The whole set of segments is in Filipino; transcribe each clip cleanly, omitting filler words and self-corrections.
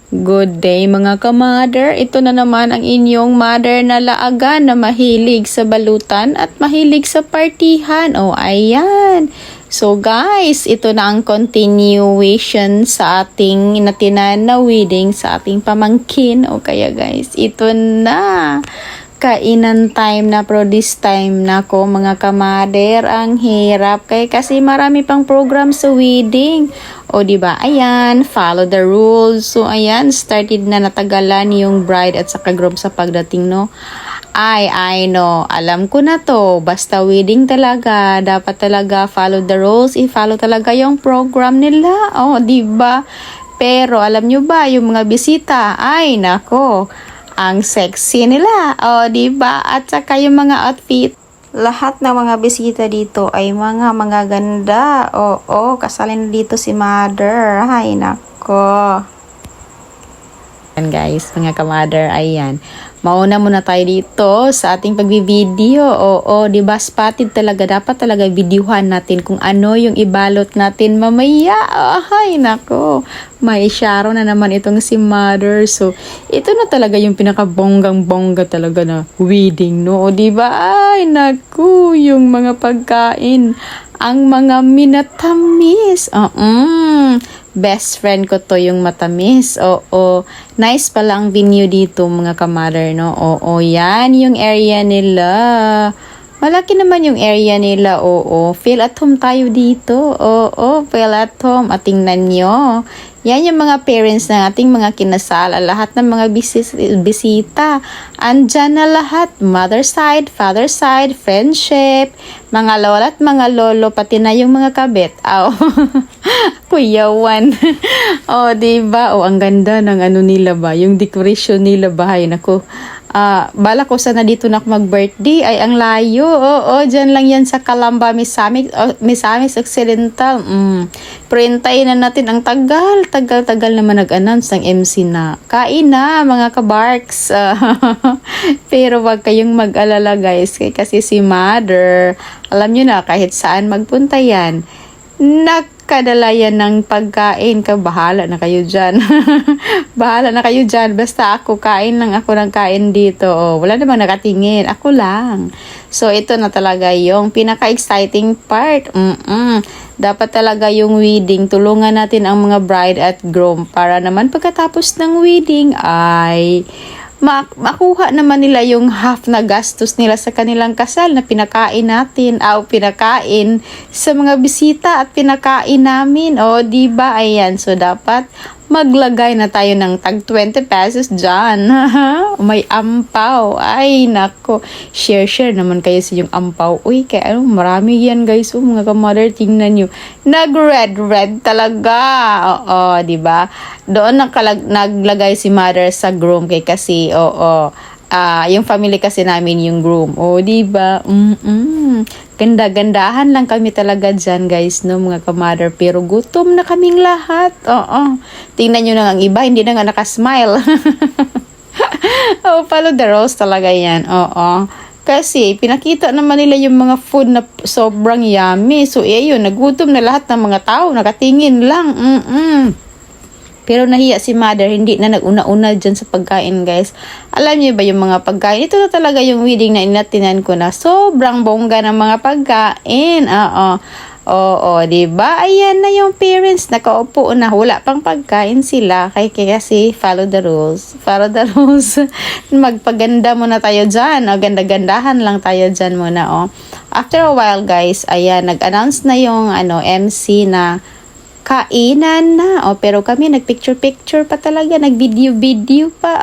Good day mga ka-mother. Ito na naman ang inyong mother na laagan na mahilig sa balutan at mahilig sa partihan. O ayan. So guys, ito na ang continuation sa ating inatinan na wedding sa ating pamangkin. O kaya guys, ito na. Kainan time na, pero this time na ko mga kamader, ang hirap kasi marami pang program sa wedding. O diba, ayan, follow the rules. So ayan, started na natagalan yung bride at saka groom sa pagdating, no. I know, alam ko na to, basta wedding talaga, dapat talaga follow the rules, i-follow talaga yung program nila. O diba, pero alam nyo ba, yung mga bisita, ay nako, ang sexy nila. O, diba? At saka yung mga outfit. Lahat ng mga bisita dito ay mga ganda. Oo, kasalin dito si mother. Ay, nako. Ayan guys, mga ka-mother, ayan. Mauna muna tayo dito sa ating pagbi-video. Oo, diba? Spotted talaga. Dapat talaga videohan natin kung ano yung ibalot natin mamaya. Ay, nako. May shadow na naman itong si mother. So, ito na talaga yung pinakabonggang-bongga talaga na wedding, no? O, diba? Ay, naku, yung mga pagkain. Ang mga minatamis. Best friend ko to yung matamis. Oo. Nice pala ang venue dito mga ka-mother, no? Oo, yan yung area nila. Malaki naman yung area nila. Oo. Feel at home tayo dito. Oo, feel at home. At tingnan nyo. Yan yung mga parents ng ating mga kinasal. Lahat ng mga bisita. Andyan na lahat. Mother side, father side, friendship, mga lola at mga lolo, pati na yung mga kabit. Kuyawan. Diba? Ang ganda ng ano nila ba? Yung decoration nila ba? Ay, naku. Bala ko sana dito na ako mag-birthday. Ay, ang layo. Dyan lang yan sa Calamba, Misamis Occidental. Pero hintayin na natin ang tagal naman nag-announce ng MC na kain na mga kabarks. Pero wag kayong mag-alala guys, kasi si mother, alam nyo na, kahit saan magpunta yan, nakadala yan ng pagkain. Bahala na kayo dyan. Bahala na kayo dyan. Basta ako, kain lang ako ng kain dito. Wala namang nakatingin. Ako lang. So, ito na talaga yung pinaka-exciting part. Dapat talaga yung wedding, tulungan natin ang mga bride at groom para naman pagkatapos ng wedding ay makuha naman nila yung half na gastos nila sa kanilang kasal na pinakain natin, pinakain sa mga bisita at pinakain namin. Diba? Ayan. So, dapat maglagay na tayo ng tag 20 pesos dyan. May ampaw. Ay, nako. Share naman kayo sa yung ampaw. Uy, kaya marami yan guys. Mga ka-mother, tingnan nyo. Nag-red talaga. Diba? Doon naglagay si mother sa groom kasi, yung family kasi namin yung groom. Diba? Ganda-gandahan lang kami talaga dyan guys, no, mga ka-mother. Pero gutom na kaming lahat. Tingnan nyo na ang iba, hindi na nga nakasmile. Follow the rules talaga yan. Kasi pinakita naman nila yung mga food na sobrang yummy. So, yun, nagutom na lahat ng mga tao. Nakatingin lang. Pero nahiya si mother, hindi na nag-una-una dyan sa pagkain, guys. Alam niyo ba yung mga pagkain? Ito na talaga yung wedding na inatinan ko na sobrang bongga ng mga pagkain. Diba? Ayan na yung parents, nakaupo na. Wala pang pagkain sila. Kasi follow the rules. Follow the rules. Magpaganda muna tayo dyan. Ganda-gandahan lang tayo dyan muna. After a while, guys, ayan, nag-announce na yung MC na kainan na. Pero kami nagpicture-picture pa talaga, nagvideo-video pa.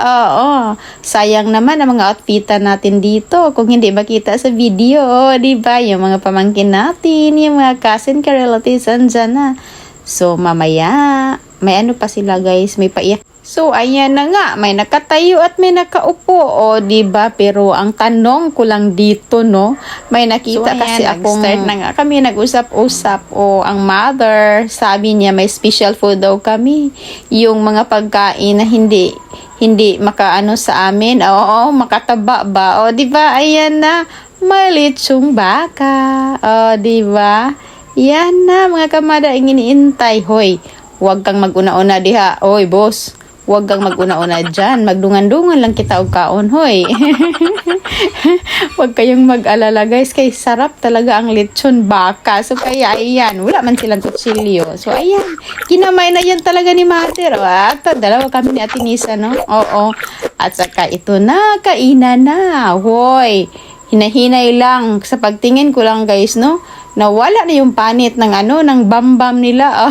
Sayang naman ang mga outfitan natin dito kung hindi makita sa video. Diba? Yung mga pamangkin natin, yung mga cousin ka relatives andyan na. So, mamaya, may ano pa sila guys, may paiyak. So, ayan na nga, may nakatayo at may nakaupo, diba? Pero ang tanong ko lang dito, no, may nakita kasi akong start na nga kami, nag-usap-usap, ang mother, sabi niya may special food daw kami, yung mga pagkain na hindi makaano sa amin, makataba ba, diba? Ayan na, may lechong baka, diba? Yan na, mga kamada, ang iniintay, hoy, huwag kang mag-una-una diha, oy, boss. Huwag kang mag-una-una dyan. Magdungan-dungan lang kita og kaon, hoy. Huwag kayong mag-alala, guys. Kay sarap talaga ang lechon baka. So, kaya, ayan. Wala man silang kutsilyo. So, ayan. Kinamay na yan talaga ni Mother. At dalawa kami ni Ate Nisa, no? Oo. At saka, ito na. Kainan na. Hoy. Hinahinay lang. Sa pagtingin ko lang, guys, no? Nawala na yung panit ng ng bambam nila.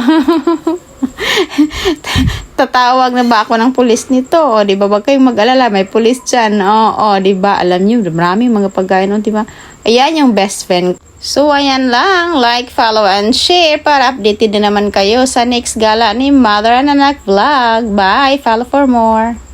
Tatawag na ba ako ng pulis nito? O, di ba? Wag kayong mag-alala, may pulis dyan. O, di ba? Alam niyo, maraming mga pagkain, di ba? Ayan yung best friend. So, ayan lang. Like, follow, and share para updated din naman kayo sa next gala ni Mother and Anak Vlog. Bye! Follow for more.